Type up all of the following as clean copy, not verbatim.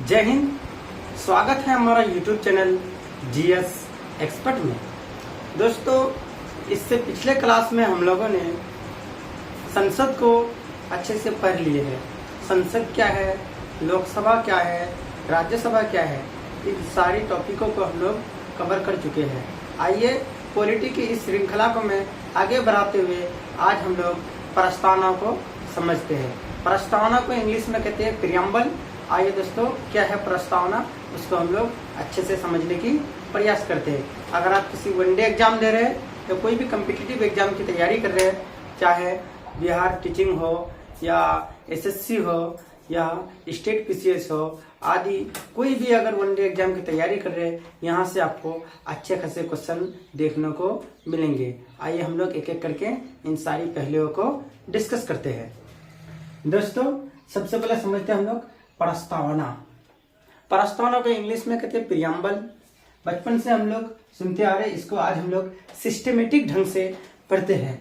जय हिंद। स्वागत है हमारा YouTube चैनल जीएस एक्सपर्ट में। दोस्तों, इससे पिछले क्लास में हम लोगों ने संसद को अच्छे से पढ़ लिए है। संसद क्या है, लोकसभा क्या है, राज्यसभा क्या है, इन सारी टॉपिकों को हम लोग कवर कर चुके हैं। आइए पॉलिटी की इस श्रृंखला को मैं आगे बढ़ाते हुए आज हम लोग प्रस्तावना को समझते हैं। प्रस्तावना को इंग्लिश में कहते हैं प्रियम्बल। आइए दोस्तों, क्या है प्रस्तावना, उसको हम लोग अच्छे से समझने की प्रयास करते हैं। अगर आप किसी वनडे एग्जाम दे रहे हैं या कोई भी कम्पिटिटिव एग्जाम की तैयारी कर रहे हैं, चाहे बिहार टीचिंग हो या एसएससी हो या स्टेट पीसीएस हो आदि, कोई भी अगर वनडे एग्जाम की तैयारी कर रहे हैं, यहाँ से आपको अच्छे खासे क्वेश्चन देखने को मिलेंगे। आइए हम लोग एक एक करके इन सारी पहलुओं को डिस्कस करते हैं। दोस्तों, सबसे पहले समझते हैं हम लोग प्रस्तावना। प्रस्तावना को इंग्लिश में कहते हैं प्रियम्बल। बचपन से हम लोग सुनते आ रहे हैं, इसको आज हम लोग सिस्टमेटिक ढंग से पढ़ते हैं।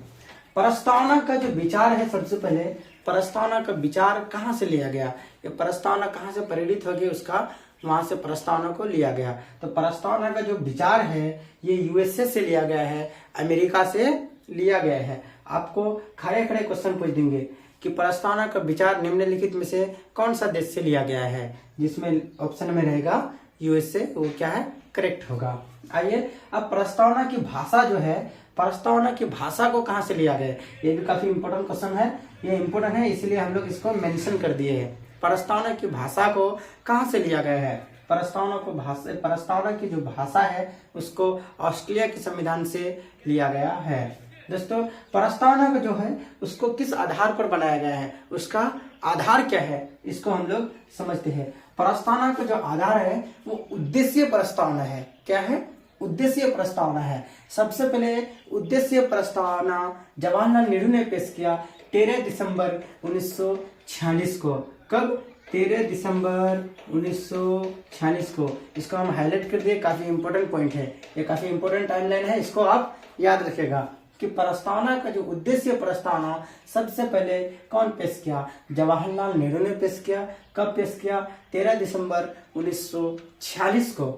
प्रस्तावना का जो विचार है, सबसे पहले प्रस्तावना का विचार कहाँ से लिया गया, ये प्रस्तावना कहाँ से प्रेरित हो गई, उसका वहां से प्रस्तावना को लिया गया। तो प्रस्तावना का जो विचार है ये यूएसए से लिया गया है, अमेरिका से लिया गया है। आपको खड़े खड़े क्वेश्चन पूछ देंगे कि प्रस्तावना का विचार निम्नलिखित में से कौन सा देश से लिया गया है, जिसमें ऑप्शन में रहेगा यूएसए, वो क्या है, करेक्ट होगा। आइए अब प्रस्तावना की भाषा जो है, प्रस्तावना की भाषा को कहाँ से लिया गया, ये भी काफी इंपॉर्टेंट क्वेश्चन है। ये इंपॉर्टेंट है इसलिए हम लोग इसको मेंशन कर दिए हैं। प्रस्तावना की भाषा को कहाँ से लिया गया है, प्रस्तावना की जो भाषा है उसको ऑस्ट्रेलिया के संविधान से लिया गया है। दोस्तों, प्रस्तावना का जो है उसको किस आधार पर बनाया गया है, उसका आधार क्या है, इसको हम लोग समझते हैं। प्रस्तावना का जो आधार है वो उद्देश्य प्रस्तावना है। क्या है, उद्देश्य प्रस्तावना है। सबसे पहले उद्देश्य प्रस्तावना जवाहरलाल नेहरू ने पेश किया 13 दिसंबर 1946 को। कब? 13 दिसंबर 1946 को। इसको हम हाईलाइट कर दिए, काफी इंपॉर्टेंट पॉइंट है, ये काफी इंपॉर्टेंट टाइमलाइन है, इसको आप याद रखेगा कि प्रस्तावना का जो उद्देश्य प्रस्तावना सबसे पहले कौन पेश किया, जवाहरलाल नेहरू ने पेश किया। कब पेश किया? 13 दिसंबर 1946 को।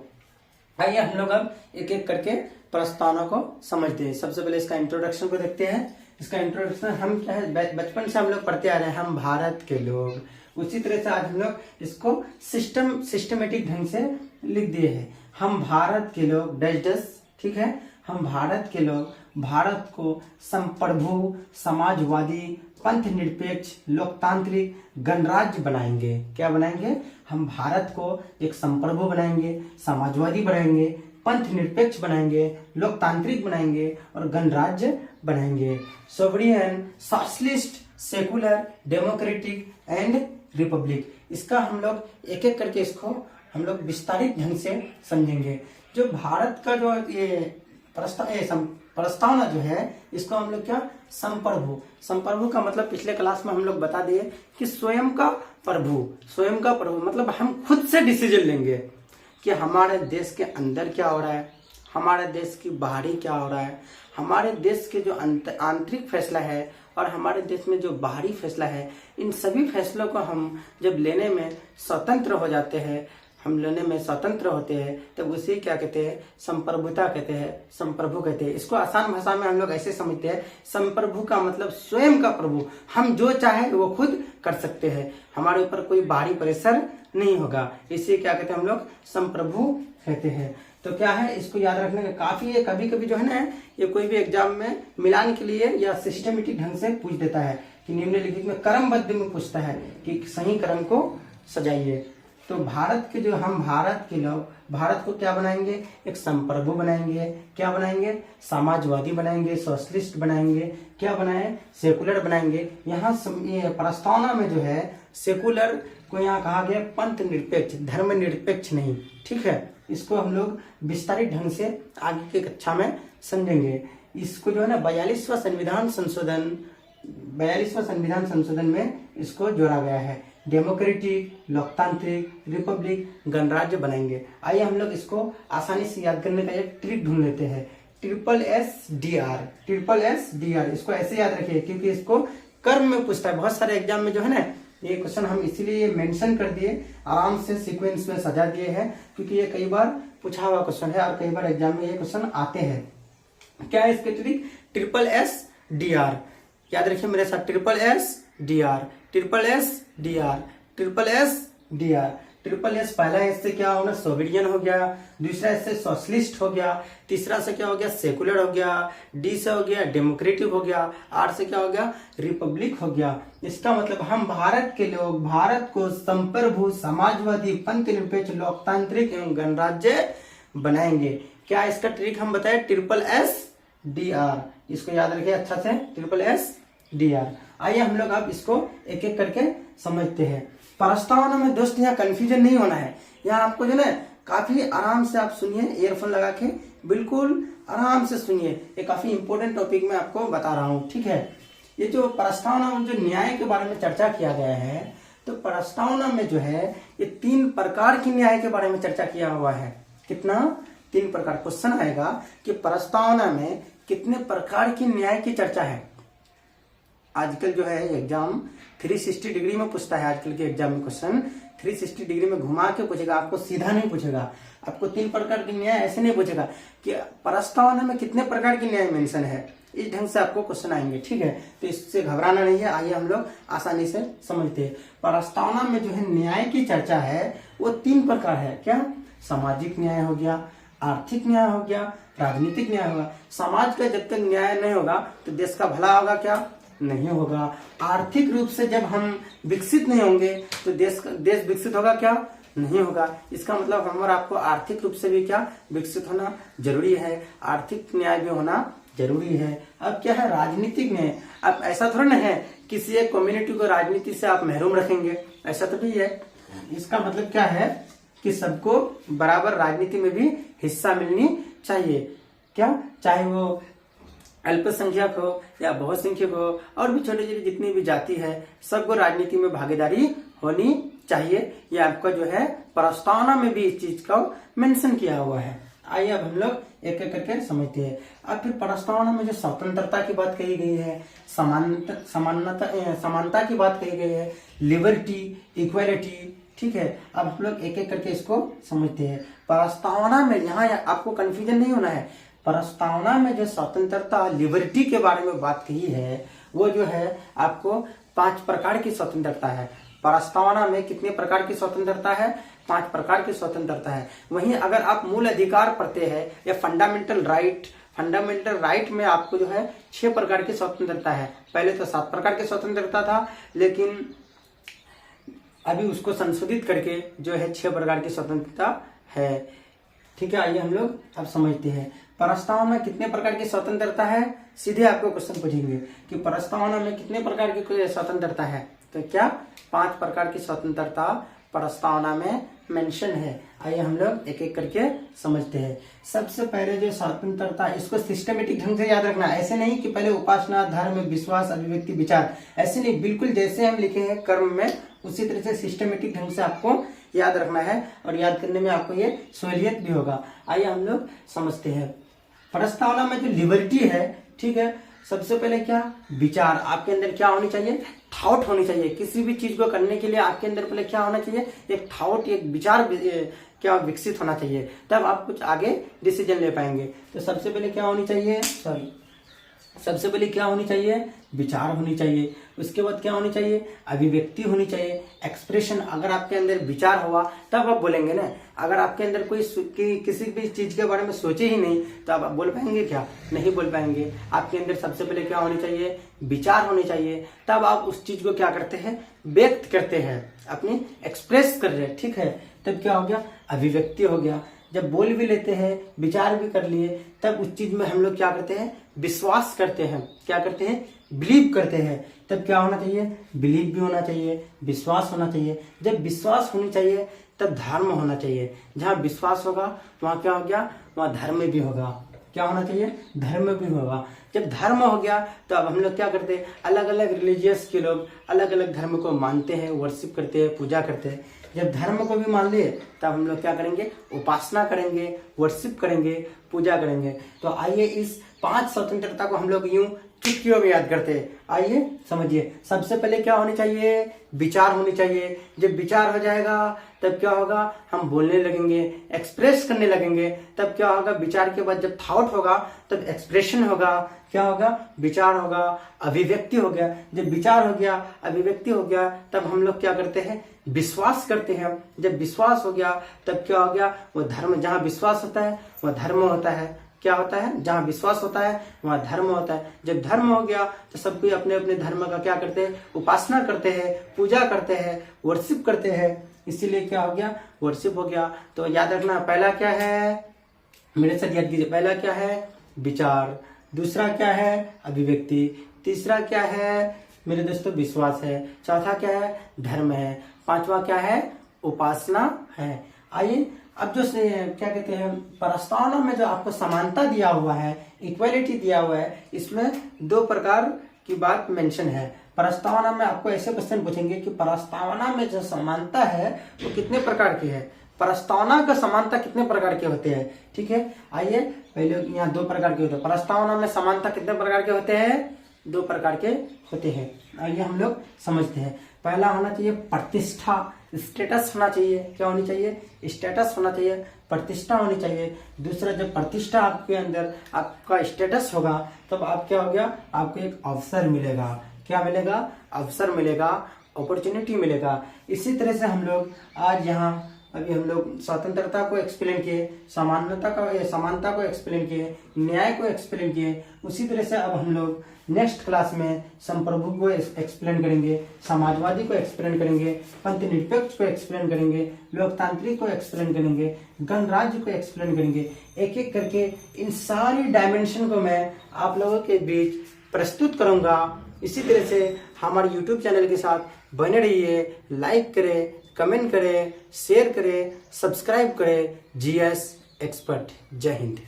आइए हम लोग अब एक एक करके प्रस्तावना को समझते हैं। सबसे पहले इसका इंट्रोडक्शन को देखते हैं। इसका इंट्रोडक्शन हम क्या है, बचपन से हम लोग पढ़ते आ रहे हैं, हम भारत के लोग। उसी तरह से आज हम लोग इसको सिस्टमेटिक ढंग से लिख दिए हैं। हम भारत के लोग डैश डैश, ठीक है, हम भारत के लोग भारत को संप्रभु, समाजवादी, पंथ निरपेक्ष, लोकतांत्रिक गणराज्य बनाएंगे। क्या बनाएंगे? हम भारत को एक संप्रभु बनाएंगे, समाजवादी बनाएंगे, पंथ निरपेक्ष बनाएंगे, लोकतांत्रिक बनाएंगे और गणराज्य बनाएंगे। Sovereign, socialist, secular, democratic and Republic. इसका हम लोग एक एक करके इसको हम लोग विस्तारित ढंग से समझेंगे। जो भारत का जो ये प्रस्तावना जो है, इसको हम लोग क्या, संप्रभु का मतलब पिछले क्लास में हम लोग बता दिए कि स्वयं का प्रभु मतलब हम खुद से डिसीजन लेंगे कि हमारे देश के अंदर क्या हो रहा है, हमारे देश की बाहरी क्या हो रहा है, हमारे देश के जो आंतरिक फैसला है और हमारे देश में जो बाहरी फैसला है, इन सभी फैसलों को हम जब लेने में स्वतंत्र हो जाते हैं, हम लेने में स्वतंत्र होते हैं, तब उसे क्या कहते हैं, संप्रभुता कहते हैं, संप्रभु कहते हैं। इसको आसान भाषा में हम लोग ऐसे समझते हैं, संप्रभु का मतलब स्वयं का प्रभु, हम जो चाहे वो खुद कर सकते हैं, हमारे ऊपर कोई बाहरी प्रेशर नहीं होगा, इसे क्या कहते हैं हम लोग, संप्रभु कहते हैं। तो क्या है, इसको याद रखने का काफी है। कभी कभी जो है ना, ये कोई भी एग्जाम में मिलान के लिए या सिस्टमेटिक ढंग से पूछ देता है कि निम्नलिखित में क्रमबद्ध में पूछता है कि सही क्रम को सजाइए। तो भारत के जो हम भारत के लोग भारत को क्या बनाएंगे, एक संप्रभु बनाएंगे। क्या बनाएंगे? समाजवादी बनाएंगे, सोशलिस्ट बनाएंगे, क्या बनाए, सेकुलर बनाएंगे। यहाँ ये प्रस्तावना में जो है सेकुलर को यहाँ कहा गया पंथ निरपेक्ष, धर्म निरपेक्ष नहीं, ठीक है। इसको हम लोग विस्तारित ढंग से आगे की कक्षा में समझेंगे। इसको जो है ना 42वां संविधान संशोधन में इसको जोड़ा गया है। डेमोक्रेटिक, लोकतांत्रिक, रिपब्लिक, गणराज्य बनाएंगे। आइए हम लोग इसको आसानी से याद करने का एक ट्रिक ढूंढ लेते हैं। SSSR, इसको ऐसे याद रखिए क्योंकि इसको कर्म में पूछता है। बहुत सारे एग्जाम में जो है ना ये क्वेश्चन हम इसीलिए मेंशन कर दिए, आराम से सीक्वेंस में सजा दिए हैं, क्योंकि ये कई बार पूछा हुआ क्वेश्चन है और कई बार एग्जाम में ये क्वेश्चन आते हैं। क्या है इसके ट्रिक? SSDR। याद रखिए मेरे साथ, SSDR, SSDR। SSS पहला इससे क्या होना, सोविडियन हो गया, दूसरा इससे सोशलिस्ट हो गया, तीसरा से क्या हो गया, सेकुलर हो गया, डी से हो गया डेमोक्रेटिक हो गया, आर से क्या हो गया, रिपब्लिक हो गया। इसका मतलब हम भारत के लोग भारत को संप्रभु, समाजवादी, पंथ निरपेक्ष, लोकतांत्रिक एवं गणराज्य बनाएंगे। क्या इसका ट्रिक हम बताए? SSDR। इसको याद रखिए अच्छा से, SSDR। आइए हम लोग अब इसको एक एक करके समझते हैं। प्रस्तावना में दोस्त यहाँ कंफ्यूजन नहीं होना है, यहाँ आपको जो ना काफी आराम से आप सुनिए, ईयरफोन लगा के बिल्कुल आराम से सुनिए। ये काफी इंपॉर्टेंट टॉपिक मैं आपको बता रहा हूँ, ठीक है। ये जो प्रस्तावना में जो न्याय के बारे में चर्चा किया गया है, तो प्रस्तावना में जो है ये 3 प्रकार की न्याय के बारे में चर्चा किया हुआ है। कितना? 3 प्रकार। क्वेश्चन आएगा कि प्रस्तावना में कितने प्रकार की न्याय की चर्चा है। आजकल जो है एग्जाम 360 डिग्री में पूछता है, आजकल के एग्जाम में क्वेश्चन 360 डिग्री में घुमा के पूछेगा, आपको सीधा नहीं पूछेगा। आपको 3 प्रकार की न्याय ऐसे नहीं पूछेगा कि प्रस्तावना में कितने प्रकार की न्याय मेंशन है, इस ढंग से आपको क्वेश्चन आएंगे, ठीक है। तो इससे घबराना नहीं है। आइए हम लोग आसानी से समझते हैं। प्रस्तावना में जो है न्याय की चर्चा है वो 3 प्रकार है। क्या? सामाजिक न्याय हो गया, आर्थिक न्याय हो गया, राजनीतिक न्याय होगा। समाज का जब तक न्याय नहीं होगा तो देश का भला होगा क्या? नहीं होगा। आर्थिक रूप से जब हम विकसित नहीं होंगे तो देश विकसित होगा क्या? नहीं होगा। इसका मतलब हम और आपको आर्थिक रूप से भी क्या विकसित होना जरूरी है, आर्थिक न्याय भी होना जरूरी है। अब क्या है? राजनीतिक न्याय। अब ऐसा थोड़ा ना है किसी एक कम्युनिटी को राजनीति से आप महरूम रखेंगे, ऐसा तो नहीं है। इसका मतलब क्या है कि सबको बराबर राजनीति में भी हिस्सा मिलनी चाहिए। क्या? चाहे वो अल्पसंख्यक हो या बहुसंख्यक हो और भी छोटे छोटे जितनी भी जाति है, सबको राजनीति में भागीदारी होनी चाहिए। ये आपका जो है प्रस्तावना में भी इस चीज को मेंशन किया हुआ है। आइए अब हम लोग एक एक करके समझते हैं। अब फिर प्रस्तावना में जो स्वतंत्रता की बात कही गई है, समानता की बात कही गई है, लिबर्टी, इक्वालिटी, ठीक है। अब हम लोग एक एक करके इसको समझते हैं। प्रस्तावना में यहाँ आपको कंफ्यूजन नहीं होना है। प्रस्तावना में जो स्वतंत्रता, लिबर्टी के बारे में बात कही है, वो जो है आपको 5 प्रकार की स्वतंत्रता है। प्रस्तावना में कितने प्रकार की स्वतंत्रता है? 5 प्रकार की स्वतंत्रता है। वहीं अगर आप मूल अधिकार पढ़ते हैं या फंडामेंटल राइट में आपको जो है 6 प्रकार की स्वतंत्रता है। पहले तो 7 प्रकार की स्वतंत्रता था, लेकिन अभी उसको संशोधित करके जो है 6 प्रकार की स्वतंत्रता है, ठीक है। आइए हम लोग अब समझते हैं प्रस्तावना में कितने प्रकार की स्वतंत्रता है। सीधे आपको क्वेश्चन पूछेंगे कि प्रस्तावना में कितने प्रकार की स्वतंत्रता है, तो क्या 5 प्रकार की स्वतंत्रता प्रस्तावना में मेंशन है। आइए हम लोग एक एक करके समझते हैं। सबसे पहले जो स्वतंत्रता, इसको सिस्टमेटिक ढंग से याद रखना। ऐसे नहीं कि पहले उपासना, धर्म, विश्वास, अभिव्यक्ति, विचार, ऐसे नहीं, बिल्कुल जैसे हम लिखे हैं कर्म में उसी तरह से सिस्टमेटिक ढंग से आपको याद रखना है और याद करने में आपको ये सहूलियत भी होगा। आइए हम लोग समझते हैं। प्रस्तावना में जो लिबर्टी है, ठीक है, सबसे पहले क्या? विचार। आपके अंदर क्या होनी चाहिए? थॉट होनी चाहिए। किसी भी चीज को करने के लिए आपके अंदर पहले क्या होना चाहिए? एक थॉट, एक विचार क्या विकसित होना चाहिए, तब आप कुछ आगे डिसीजन ले पाएंगे। तो सबसे पहले क्या होनी चाहिए? सबसे पहले क्या होनी चाहिए? विचार होनी चाहिए। उसके बाद क्या होनी चाहिए? अभिव्यक्ति होनी चाहिए, एक्सप्रेशन। अगर आपके अंदर विचार होगा तब आप बोलेंगे ना। अगर आपके अंदर किसी भी चीज के बारे में सोचे ही नहीं तो आप बोल पाएंगे क्या? नहीं बोल पाएंगे। आपके अंदर सबसे पहले क्या होनी चाहिए? विचार होने चाहिए। तब आप उस चीज को क्या करते हैं? व्यक्त करते हैं, अपनी एक्सप्रेस कर रहे हैं, ठीक है। तब क्या हो गया? अभिव्यक्ति हो गया। जब बोल भी लेते हैं, विचार भी कर लिए, तब उस चीज में हम लोग क्या करते हैं? विश्वास करते हैं। क्या करते हैं? बिलीव करते हैं। तब क्या होना चाहिए? बिलीव भी होना चाहिए, विश्वास होना चाहिए। जब विश्वास होनी चाहिए तब धर्म होना चाहिए। जहाँ विश्वास होगा वहाँ क्या हो गया? वहाँ धर्म भी होगा। क्या होना चाहिए? धर्म भी होगा। जब धर्म हो गया तो अब हम लोग क्या करते हैं? अलग अलग रिलीजियस के लोग अलग अलग धर्म को मानते हैं, वर्शिप करते हैं, पूजा करते हैं। जब धर्म को भी मान लिए तब हम लोग क्या करेंगे? उपासना करेंगे, वर्शिप करेंगे, पूजा करेंगे। तो आइए इस 5 स्वतंत्रता को हम लोग यूं चुटकियों में याद करते हैं। आइए समझिए। सबसे पहले क्या होनी चाहिए? विचार होनी चाहिए। जब विचार हो जाएगा तब क्या होगा? हम बोलने लगेंगे, एक्सप्रेस करने लगेंगे। तब क्या होगा? विचार के बाद जब थॉट होगा तब एक्सप्रेशन होगा। क्या होगा? विचार होगा, अभिव्यक्ति हो गया। जब विचार हो गया, अभिव्यक्ति हो गया, तब हम लोग क्या करते हैं? विश्वास करते हैं। जब विश्वास हो गया तब क्या हो गया? वो धर्म। जहां विश्वास होता है वह धर्म होता है। क्या होता है? जहां विश्वास होता है वहां धर्म होता है। जब धर्म हो गया तो सब कोई अपने अपने धर्म का क्या करते हैं? उपासना करते हैं, पूजा करते हैं, वर्शिप करते हैं। इसीलिए क्या हो गया? वर्शिप हो गया। तो याद रखना, पहला क्या है? मेरे साथ याद कीजिए। पहला क्या है? विचार। दूसरा क्या है? अभिव्यक्ति। तीसरा क्या है मेरे दोस्तों? विश्वास है। चौथा क्या है? धर्म है। पांचवा क्या है? उपासना है। आइए अब जो क्या कहते हैं, प्रस्तावना में जो आपको समानता दिया हुआ है, इक्वालिटी दिया हुआ है, इसमें 2 प्रकार की बात मेंशन है। प्रस्तावना में आपको ऐसे क्वेश्चन पूछेंगे कि प्रस्तावना में जो समानता है वो कितने प्रकार की है? प्रस्तावना का समानता कितने प्रकार के होते हैं? ठीक है, आइए पहले यहाँ 2 प्रकार के होते हैं। प्रस्तावना में समानता कितने प्रकार के होते हैं? 2 प्रकार के होते हैं। आइए हम लोग समझते हैं। पहला होना चाहिए प्रतिष्ठा, स्टेटस होना चाहिए। क्या होनी चाहिए? स्टेटस होना चाहिए, प्रतिष्ठा होनी चाहिए। दूसरा, जब प्रतिष्ठा आपके अंदर, आपका स्टेटस होगा, तब आप क्या हो गया? आपको एक अवसर मिलेगा। क्या मिलेगा? अवसर मिलेगा, अपॉर्चुनिटी मिलेगा। इसी तरह से हम लोग आज यहाँ अभी हम लोग स्वतंत्रता को एक्सप्लेन किए, समानता को एक्सप्लेन किए, न्याय को एक्सप्लेन किए। उसी तरह से अब हम लोग नेक्स्ट क्लास में संप्रभु को एक्सप्लेन करेंगे, समाजवादी को एक्सप्लेन करेंगे, पंथ निरपेक्ष को एक्सप्लेन करेंगे, लोकतांत्रिक को एक्सप्लेन करेंगे, गणराज्य को एक्सप्लेन करेंगे। एक एक करके इन सारी डायमेंशन को मैं आप लोगों के बीच प्रस्तुत करूंगा। इसी तरह से हमारे YouTube चैनल के साथ बने रहिए। लाइक करें, कमेंट करें, शेयर करें, सब्सक्राइब करें। GS expert. जय हिंद।